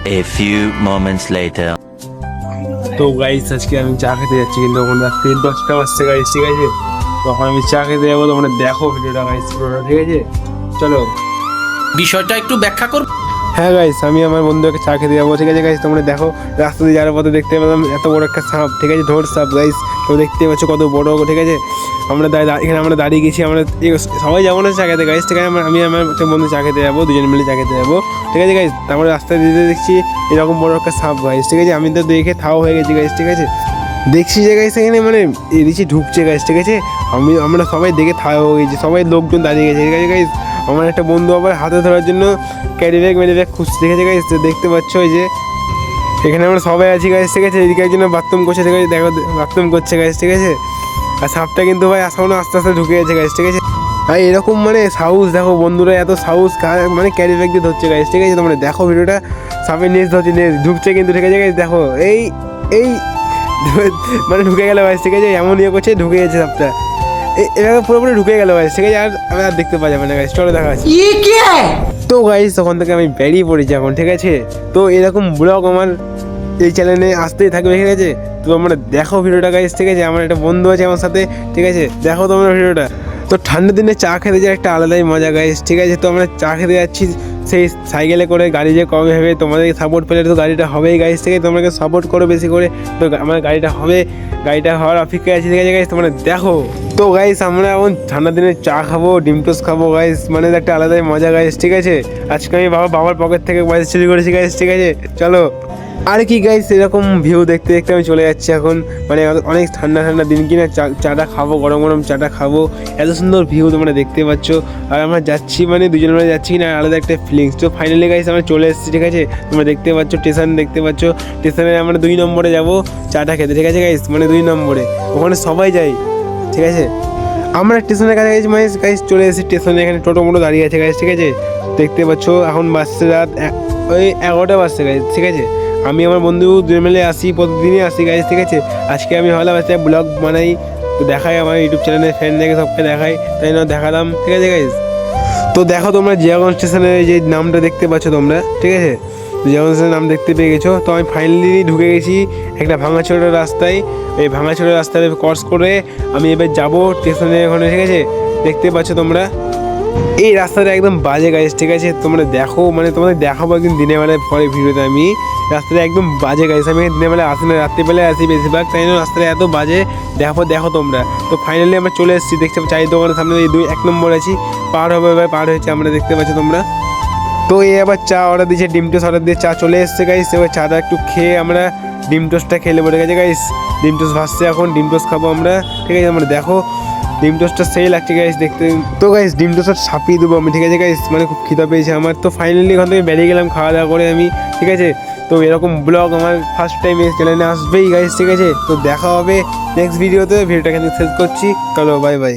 A few moments later. তো guys আজকে আমি চা খেতে যাচ্ছি, কিন্তু এখন রাত্রি 10টা বাজছে গাইস, ঠিক আছে? তখন আমি চা খেতে যাবো, তোমরা দেখো ভিডিওটা গাইস পুরোটা, ঠিক আছে? চলো বিষয়টা একটু ব্যাখ্যা করব। হ্যাঁ গাইস, আমি আমার বন্ধুকে চা খেতে যাবো, ঠিক আছে গাইস? তোমরা দেখো রাস্তা দিয়ে যাওয়ার পথে দেখতে পেলাম এত বড় একটা সাপ, ঠিক আছে? ঢোর সাপ গাইস, তো দেখতে পাচ্ছ কত বড়, ঠিক আছে? এখানে আমরা দাঁড়িয়ে গেছি, আমরা সবাই যাবো না চা খেতে গাইস, ঠিক আছে? আমি আমার একটা বন্ধু চা খেতে যাবো, দুজন মিলে চা খেতে যাবো, ঠিক আছে গাইস? তারপরে রাস্তায় দিতে দেখছি এরকম বড় একটা সাপ গাইস, ঠিক আছে? আমি তো দেখে থাও হয়ে গেছি গাইস, ঠিক আছে? দেখছি যে গাইস এখানে মানে এদিকে ঢুকছে গাইস, ঠিক আছে? আমরা সবাই দেখে থাও হয়ে গেছি, সবাই লোকজন দাঁড়িয়ে গেছে, ঠিক আছে গাইস? আমার একটা বন্ধু আবার হাতে ধরার জন্য ক্যারি ব্যাগ খুঁজছে, ঠিক আছে গাইস? দেখতে পাচ্ছ ওই যে এখানে আমরা সবাই আছি গাইস, ঠিক আছে? এদিকে একজন বাথরুম করছে, ঠিক আছে? দেখো বাথরুম করছে গাইস, ঠিক আছে? আর সাপটা কিন্তু ভাই এখনো আস্তে আস্তে ঢুকে গেছে গাইস, ঠিক আছে? আর এরকম মানে সাহস দেখো বন্ধুরা, এত সাহস মানে ক্যারি ব্যাগ দিয়ে ধরছে গাইস, ঠিক আছে? তোমরা দেখো ভিডিওটা, সাপের নিচ ধরছে, ঢুকছে কিন্তু, ঠিক আছে গাইস? দেখো এই এই মানে ঢুকে গেল গাইস, ঠিক আছে? এমন ইয়ে করছে, ঢুকে গেছে সাপটা, এভাবে পুরোপুরি ঢুকে গেল গাইস, ঠিক আছে? আর আমি আর দেখতে পাওয়া যাবে না গাইস, চলো দেখা যাচ্ছে। তো গাইস তখন থেকে আমি বেরিয়ে পড়েছি এখন, ঠিক আছে? তো এরকম ব্লগ আমার এই চ্যানেলে আসতেই থাকবে, ঠিক আছে? তো তোমরা দেখো ভিডিওটা গাইস, ঠিক আছে? আমার একটা বন্ধু আছে আমার সাথে, ঠিক আছে? দেখো তোমরা ভিডিওটা। তো ঠান্ডার দিনে চা খেতে যাওয়ার একটা আলাদাই মজা গাইস, ঠিক আছে? তো আমরা চা খেতে যাচ্ছি সেই সাইকেলে করে, গাড়ি যে কমে হবে, তোমাদের সাপোর্ট পেলে তো গাড়িটা হবেই গাইস, ঠিক আছে? তোমাকে সাপোর্ট করো বেশি করে, তো আমার গাড়িটা হবে, গাড়িটা হওয়ার অপেক্ষায় আছে, ঠিক আছে গাইস? তোমরা দেখো। তো গাইস আমরা এখন ঠান্ডার দিনে চা খাবো, ডিম টোস্ট খাবো গাইস, মানে একটা আলাদাই মজা গাইস, ঠিক আছে? আজকে আমি বাবার পকেট থেকে পয়সা চুরি করেছি গাইস, ঠিক আছে? চলো আর কি গাইস, এরকম ভিউ দেখতে দেখতে আমি চলে যাচ্ছি এখন, মানে অনেক ঠান্ডা ঠান্ডা দিন কিনা চাটা খাবো, গরম গরম চাটা খাবো, এত সুন্দর ভিউ তোমরা দেখতে পাচ্ছ। আর আমরা যাচ্ছি মানে দুজন মিলে যাচ্ছি না, আলাদা একটা ফিলিংস। তো ফাইনালি গাইস আমরা চলে এসেছি, ঠিক আছে? তোমরা দেখতে পাচ্ছ স্টেশন, দেখতে পাচ্ছ স্টেশনে আমরা 2 নম্বরে যাবো চাটা খেতে, ঠিক আছে গাইস? মানে 2 নম্বরে ওখানে সবাই যাই, ঠিক আছে? আমরা স্টেশনের কাছে গেছি, মানে গাইস চলে এসেছি স্টেশনে, এখানে টোটো মোটো দাঁড়িয়ে আছে গাইস, ঠিক আছে? দেখতে পাচ্ছ এখন বাজছে রাত ওই 11টা বাজছে গাইস, ঠিক আছে? আমি আমার বন্ধু দুজন মিলে আসি, প্রতিদিনই আসি গাইস, ঠিক আছে? আজকে আমি ভাবলাম আজকে ব্লগ বানাই, তো দেখাই আমার ইউটিউব চ্যানেলে ফ্রেন্ডদেরকে সবকে দেখাই, তাই না দেখালাম, ঠিক আছে গাইস? তো দেখো তোমরা জিয়াগঞ্জ স্টেশনের যে নামটা দেখতে পাচ্ছ তোমরা, ঠিক আছে? জিয়াগঞ্জ স্টেশনের নাম দেখতে পেয়ে গেছো। তো আমি ফাইনালি ঢুকে গেছি একটা ভাঙাচোরা রাস্তায়, এই ভাঙাচোরা রাস্তায় ক্রস করে আমি এবার যাবো স্টেশনের ওখানে, ঠিক আছে? দেখতে পাচ্ছ তোমরা এই রাস্তাটা একদম বাজে গাইস, ঠিক আছে? তোমরা দেখো, মানে তোমাদের দেখাবো একদিন দিনের বেলায় পরে ভিডিওতে। আমি রাস্তাটা একদম বাজে গাইস, আমি দিনের বেলায় আসি না, রাত্রিবেলায় আসি বেশিরভাগ, তাই জন্য রাস্তাটা এত বাজে। দেখো তোমরা। তো ফাইনালি আমরা চলে এসেছি, দেখতে চাই দোকানের সামনে এই 1 নম্বর আছি, পার হবে এবার, পার হয়েছে আমরা, দেখতে পাচ্ছ তোমরা। তো এই আবার চা অর্ডার দিয়েছে, ডিম টোস্ট অর্ডার দিয়ে চা চলে এসছে গাইস। এবার চাটা একটু খেয়ে আমরা ডিম টোস্টটা খেলে বলে গেছে গাইস, ডিম টোস্ট ভাসছে এখন, ডিম টোস্ট খাবো আমরা, ঠিক আছে? আমরা দেখো ডিম টোস্টটা সেই লাগছে গাইস দেখতে। তো গাইস ডিম টোস্টটা ছাপিয়ে দেবো আমি, ঠিক আছে গাইস? মানে খুব খিদা পেয়েছে আমার। তো ফাইনালি এখান থেকে বেরিয়ে গেলাম খাওয়া দাওয়া করে আমি, ঠিক আছে? তো এরকম ব্লগ আমার ফার্স্ট টাইম এই চ্যানেলে আসবেই গাইস, ঠিক আছে? তো দেখা হবে নেক্সট ভিডিওতে, ভিডিওটা এখানে শেষ করছি, চলো বাই বাই।